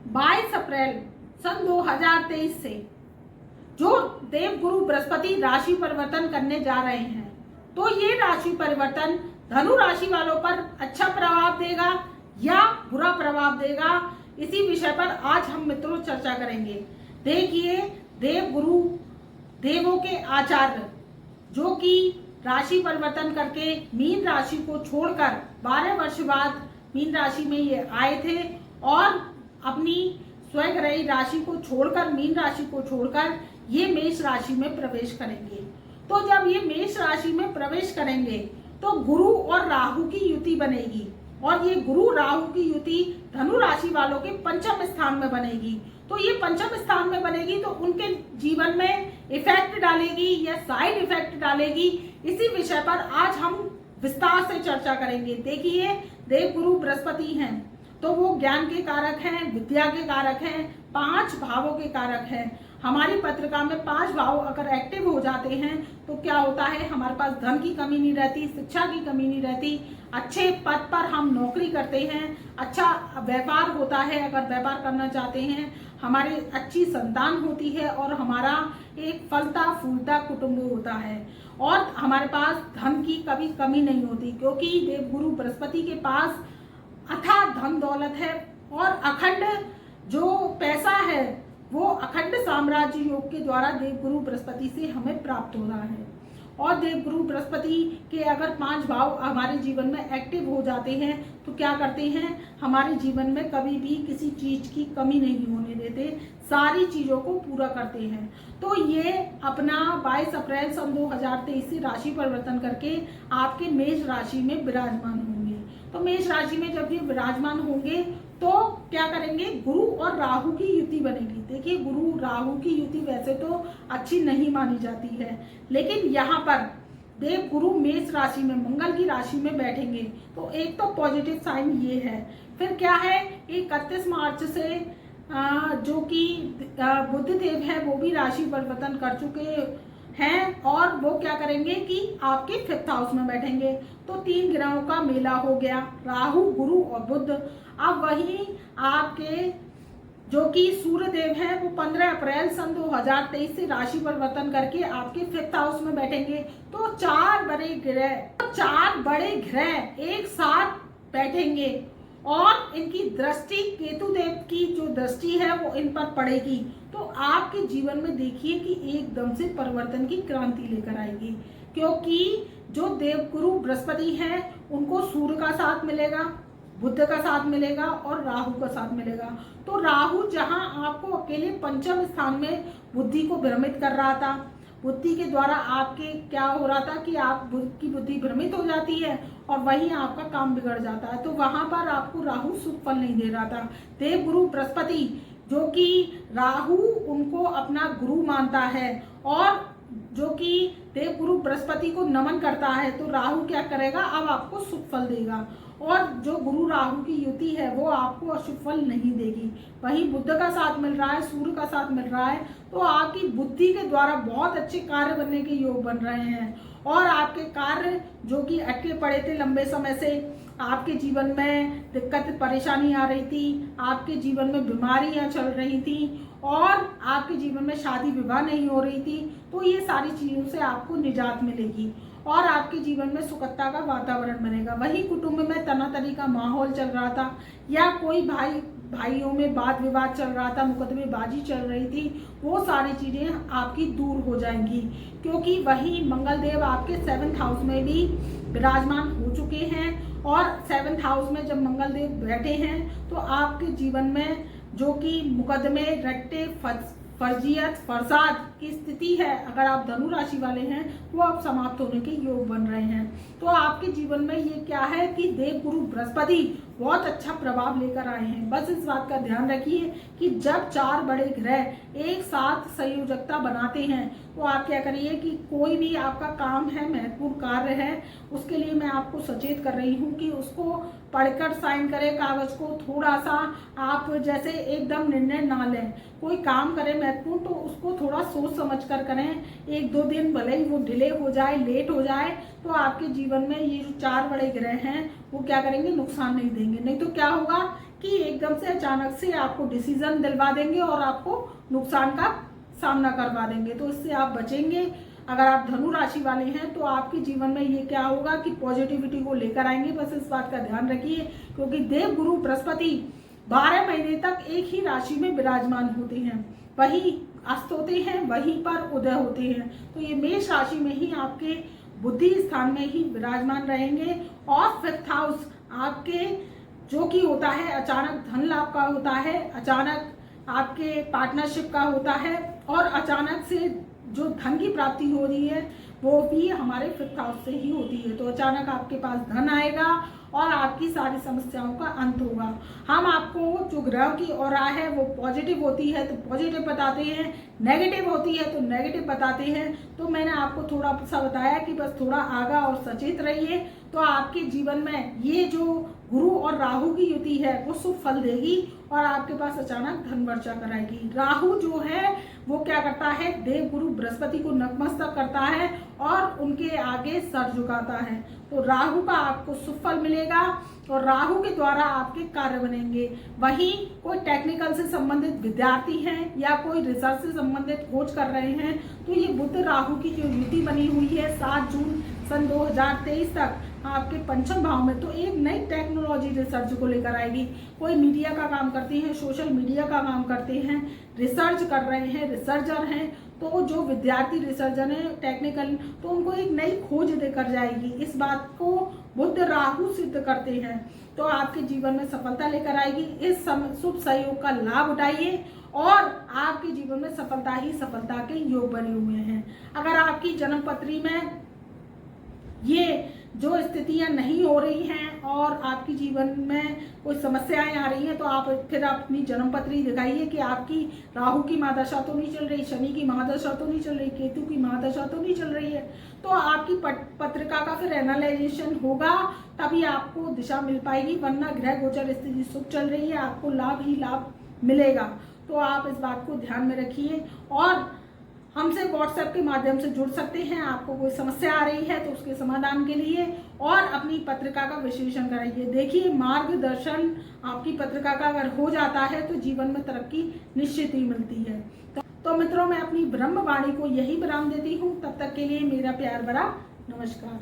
22 अप्रैल सन 2023 से जो देवगुरु बृहस्पति राशि परिवर्तन करने जा रहे हैं, तो ये राशि परिवर्तन धनु राशि वालों पर अच्छा प्रभाव देगा या बुरा प्रभाव देगा, इसी विषय पर आज हम मित्रों चर्चा करेंगे। देखिए, देवगुरु देवों के आचार्य जो कि राशि परिवर्तन करके मीन राशि को छोड़कर 12 वर्ष बाद मीन राशि में ये आए थे और अपनी स्वग्रही राशि को छोड़कर, मीन राशि को छोड़कर ये मेष राशि में प्रवेश करेंगे। तो जब ये मेष राशि में प्रवेश करेंगे तो गुरु और राहु की युति बनेगी और ये गुरु राहु की युति धनु राशि वालों के पंचम स्थान में बनेगी। तो ये पंचम स्थान में बनेगी तो उनके जीवन में इफेक्ट डालेगी या साइड इफेक्ट डालेगी, इसी विषय पर आज हम विस्तार से चर्चा करेंगे। देखिए, देवगुरु बृहस्पति हैं तो वो ज्ञान के कारक हैं, विद्या के कारक हैं, 5 भावों के कारक हैं। हमारी पत्रिका में 5 भाव अगर एक्टिव हो जाते हैं तो क्या होता है, हमारे पास धन की कमी नहीं रहती, शिक्षा की कमी नहीं रहती, अच्छे पद पर हम नौकरी करते हैं, अच्छा व्यापार होता है, अगर व्यापार करना चाहते हैं, हमारी अच्छी संतान होती है और हमारा एक फलता फूलता कुटुंब होता है और हमारे पास धन की कभी कमी नहीं होती, क्योंकि देवगुरु बृहस्पति के पास अथाह धन दौलत है और अखंड जो पैसा है वो अखंड साम्राज्य योग के द्वारा देवगुरु बृहस्पति से हमें प्राप्त हो रहा है। और देवगुरु बृहस्पति के अगर 5 भाव हमारे जीवन में एक्टिव हो जाते हैं तो क्या करते हैं, हमारे जीवन में कभी भी किसी चीज की कमी नहीं होने देते, सारी चीजों को पूरा करते हैं। तो ये अपना 22 अप्रैल सन 2023 से राशि परिवर्तन करके आपके मेष राशि में विराजमान होंगे। तो मेष राशि में जब ये विराजमान होंगे तो क्या करेंगे, गुरु और राहु की युति बनेगी। देखिए, गुरु राहु की युति वैसे तो अच्छी नहीं मानी जाती है, लेकिन यहाँ पर देव गुरु मेष राशि में मंगल की राशि में बैठेंगे तो एक तो पॉजिटिव साइन ये है। फिर क्या है, 31 मार्च से जो कि बुध देव है वो भी राशि परिवर्तन कर चुके हैं और वो क्या करेंगे कि आपके 5th हाउस में बैठेंगे। तो 3 ग्रहों का मेला हो गया, राहु, गुरु और बुध। अब वही आपके जो कि सूर्य देव हैं वो 15 अप्रैल सन 2023 से राशि परिवर्तन करके आपके 5th हाउस में बैठेंगे। तो 4 बड़े ग्रह एक साथ बैठेंगे और इनकी दृष्टि, केतु देव की जो दृष्टि है वो इन पर पड़ेगी। तो आपके जीवन में देखिए कि एकदम से परिवर्तन की क्रांति लेकर आएगी, क्योंकि जो देवगुरु बृहस्पति हैं उनको सूर्य का साथ मिलेगा, बुध का साथ मिलेगा और राहु का साथ मिलेगा। तो राहु जहां आपको अकेले पंचम स्थान में बुद्धि को भ्रमित कर रहा था, बुद्धि के द्वारा आपके क्या हो रहा था कि आप की बुद्धि भ्रमित हो जाती है और वहीं आपका काम बिगड़ जाता है, तो वहां पर आपको राहु शुभ फल नहीं दे रहा था। देवगुरु बृहस्पति जो कि राहु उनको अपना गुरु मानता है और जो कि देवगुरु बृहस्पति को नमन करता है, तो राहु क्या करेगा, अब आपको शुभ फल देगा। और जो गुरु राहु की युति है वो आपको अशुभ फल नहीं देगी। वहीं बुध का साथ मिल रहा है, सूर्य का साथ मिल रहा है, तो आपकी बुद्धि के द्वारा बहुत अच्छे कार्य बनने के योग बन रहे हैं और आपके कार्य जो कि अटके पड़े थे लंबे समय से, आपके जीवन में दिक्कत परेशानी आ रही थी, आपके जीवन में बीमारियां चल रही थी और आपके जीवन में शादी विवाह नहीं हो रही थी, तो ये सारी चीजों से आपको निजात मिलेगी और आपके जीवन में सुखता का वातावरण बनेगा। वही कुटुंब में तनातनी का माहौल चल रहा था या कोई भाइयों में वाद विवाद चल रहा था, मुकदमेबाजी चल रही थी, वो सारी चीजें आपकी दूर हो जाएंगी, क्योंकि वही मंगल देव आपके 7th हाउस में भी विराजमान हो चुके हैं और 7th हाउस में जब मंगल देव बैठे हैं तो आपके जीवन में जो कि मुकदमे, रट्टे, फर्जियत, फरसाद की स्थिति है, अगर आप धनु राशि वाले हैं, वो अब समाप्त होने के योग बन रहे हैं। तो आपके जीवन में ये क्या है कि देवगुरु बृहस्पति बहुत अच्छा प्रभाव लेकर आए हैं। बस इस बात का ध्यान रखिए कि जब 4 बड़े ग्रह एक साथ संयोजकता बनाते हैं तो आप क्या करिए कि कोई भी आपका काम है, महत्वपूर्ण कार्य है, उसके लिए मैं आपको सचेत कर रही हूँ कि उसको पढ़कर साइन करें कागज को। थोड़ा सा आप जैसे एकदम निर्णय ना लें, कोई काम करें महत्वपूर्ण तो उसको थोड़ा सोच समझ कर करें। 1-2 दिन भले ही वो डिले हो जाए, लेट हो जाए, तो आपके जीवन में ये जो 4 बड़े ग्रह हैं वो क्या करेंगे, नुकसान नहीं देंगे। नहीं तो क्या होगा कि एकदम से अचानक से आपको डिसीजन दिलवा देंगे और आपको नुकसान का सामना करवा देंगे, तो इससे आप बचेंगे। अगर आप धनु राशि वाले हैं तो आपके जीवन में ये क्या होगा कि पॉजिटिविटी को लेकर आएंगे, बस इस बात का ध्यान रखिए, क्योंकि देव गुरु बृहस्पति 12 महीने तक एक ही राशि में विराजमान होते हैं, वही अस्त होते हैं, वहीं पर उदय होते हैं। तो ये मेष राशि में ही आपके बुद्धि स्थान में ही विराजमान रहेंगे। और 5th हाउस आपके जो कि होता है अचानक धन लाभ का होता है, अचानक आपके पार्टनरशिप का होता है, और अचानक से जो धन की प्राप्ति हो रही है वो भी हमारे 5th हाउस से ही होती है। तो अचानक आपके पास धन आएगा और आपकी सारी समस्याओं का अंत होगा। हम आपको जो ग्रह की ऑरा है वो पॉजिटिव होती है तो पॉजिटिव बताते हैं, नेगेटिव होती है तो नेगेटिव बताते हैं। तो मैंने आपको थोड़ा सा बताया कि बस थोड़ा आगा और सचेत रहिए, तो आपके जीवन में ये जो गुरु और राहु की युति है वो शुभ फल देगी और आपके पास अचानक धन वर्षा कराएगी। राहु जो है वो क्या करता है, देव गुरु बृहस्पति को नतमस्तक करता है और उनके आगे सर झुकाता है। तो राहु का आपको शुभ फल मिलेगा और राहु के द्वारा आपके कार्य बनेंगे। वहीं कोई टेक्निकल से संबंधित विद्यार्थी हैं या कोई रिसर्च से संबंधित खोज कर रहे हैं तो ये बुध राहु की जो युति बनी हुई है 7 जून सन 2023 तक आपके पंचम भाव में, तो एक नई टेक्नोलॉजी रिसर्च को लेकर आएगी। कोई मीडिया का काम करते हैं, सोशल मीडिया का काम करते हैं, रिसर्च कर रहे हैं, रिसर्चर हैं, तो जो विद्यार्थी रिसर्चर हैं टेक्निकल, तो उनको एक नई खोज देकर जाएगी। इस बात को बुध राहु सिद्ध करते हैं, तो आपके जीवन में सफलता लेकर आएगी। इस शुभ सहयोग का लाभ उठाइए और आपके जीवन में सफलता ही सफलता के योग बने हुए हैं। अगर आपकी जन्म पत्री में ये जो स्थितियां नहीं हो रही हैं और आपकी जीवन में कोई समस्याएं आ रही हैं तो आप फिर अपनी जन्म पत्री दिखाइए कि आपकी राहु की महादशा तो नहीं चल रही, शनि की महादशा तो नहीं चल रही, केतु की महादशा तो नहीं चल रही है। तो आपकी पत्रिका का फिर एनालाइजेशन होगा, तभी आपको दिशा मिल पाएगी, वरना ग्रह गोचर स्थिति शुभ चल रही है, आपको लाभ ही लाभ मिलेगा। तो आप इस बात को ध्यान में रखिए और हमसे व्हाट्सएप के माध्यम से जुड़ सकते हैं। आपको कोई समस्या आ रही है तो उसके समाधान के लिए और अपनी पत्रिका का विश्लेषण कराइए। देखिए, मार्गदर्शन आपकी पत्रिका का अगर हो जाता है तो जीवन में तरक्की निश्चित ही मिलती है। तो मित्रों, मैं अपनी ब्रह्मवाणी को यही विराम देती हूँ। तब तक के लिए मेरा प्यार भरा नमस्कार।